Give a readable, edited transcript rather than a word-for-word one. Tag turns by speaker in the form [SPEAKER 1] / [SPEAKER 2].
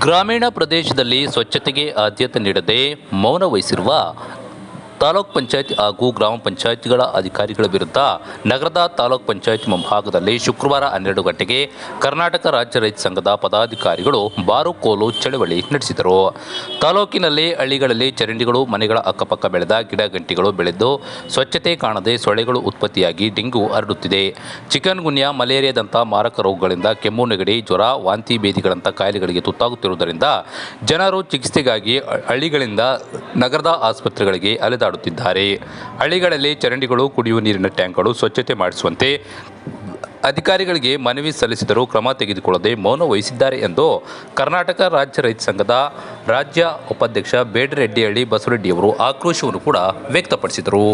[SPEAKER 1] ಗ್ರಾಮೀಣ ಪ್ರದೇಶದಲ್ಲಿ ಸ್ವಚ್ಛತೆಗೆ ಆದ್ಯತೆ ನೀಡದೆ ಮೌನ ವಹಿಸಿರುವ ತಾಲೂಕ್ ಪಂಚಾಯತ್ ಹಾಗೂ ಗ್ರಾಮ ಪಂಚಾಯತ್ಗಳ ಅಧಿಕಾರಿಗಳ ವಿರುದ್ಧ ನಗರದ ತಾಲೂಕ್ ಪಂಚಾಯತ್ ಮುಂಭಾಗದಲ್ಲಿ ಶುಕ್ರವಾರ 12 ಗಂಟೆಗೆ ಕರ್ನಾಟಕ ರಾಜ್ಯ ರೈತ ಸಂಘದ ಪದಾಧಿಕಾರಿಗಳು ಬಾರು ಕೋಲು ಚಳವಳಿ ನಡೆಸಿದರು. ತಾಲೂಕಿನಲ್ಲಿ ಹಳ್ಳಿಗಳಲ್ಲಿ ಚರಂಡಿಗಳು, ಮನೆಗಳ ಅಕ್ಕಪಕ್ಕ ಬೆಳೆದ ಗಿಡ ಗಂಟಿಗಳು ಬೆಳೆದು ಸ್ವಚ್ಛತೆ ಕಾಣದೆ ಸೊಳ್ಳೆಗಳು ಉತ್ಪತ್ತಿಯಾಗಿ ಡೆಂಗ್ಯೂ ಹರಡುತ್ತಿದೆ. ಚಿಕನ್ ಗುನ್ಯಾ, ಮಲೇರಿಯಾದಂಥ ಮಾರಕ ರೋಗಗಳಿಂದ ಕೆಮ್ಮು, ನೆಗಡಿ, ಜ್ವರ, ವಾಂತಿ ಭೇದಿಗಳಂಥ ಕಾಯಿಲೆಗಳಿಗೆ ತುತ್ತಾಗುತ್ತಿರುವುದರಿಂದ ಜನರು ಚಿಕಿತ್ಸೆಗಾಗಿ ಹಳ್ಳಿಗಳಿಂದ ನಗರದ ಆಸ್ಪತ್ರೆಗಳಿಗೆ ಅಲೆದಾಡುತ್ತಿದ್ದಾರೆ. ಹಳ್ಳಿಗಳಲ್ಲಿ ಚರಂಡಿಗಳು, ಕುಡಿಯುವ ನೀರಿನ ಟ್ಯಾಂಕ್ಗಳು ಸ್ವಚ್ಛತೆ ಮಾಡಿಸುವಂತೆ ಅಧಿಕಾರಿಗಳಿಗೆ ಮನವಿ ಸಲ್ಲಿಸಿದರೂ ಕ್ರಮ ತೆಗೆದುಕೊಳ್ಳದೆ ಮೌನ ವಹಿಸಿದ್ದಾರೆ ಎಂದು ಕರ್ನಾಟಕ ರಾಜ್ಯ ರೈತ ಸಂಘದ ರಾಜ್ಯ ಉಪಾಧ್ಯಕ್ಷ ಬೇಡರೆಡ್ಡಿಹಳ್ಳಿ ಬಸವರೆಡ್ಡಿಯವರು ಆಕ್ರೋಶವನ್ನು ಕೂಡ ವ್ಯಕ್ತಪಡಿಸಿದರು.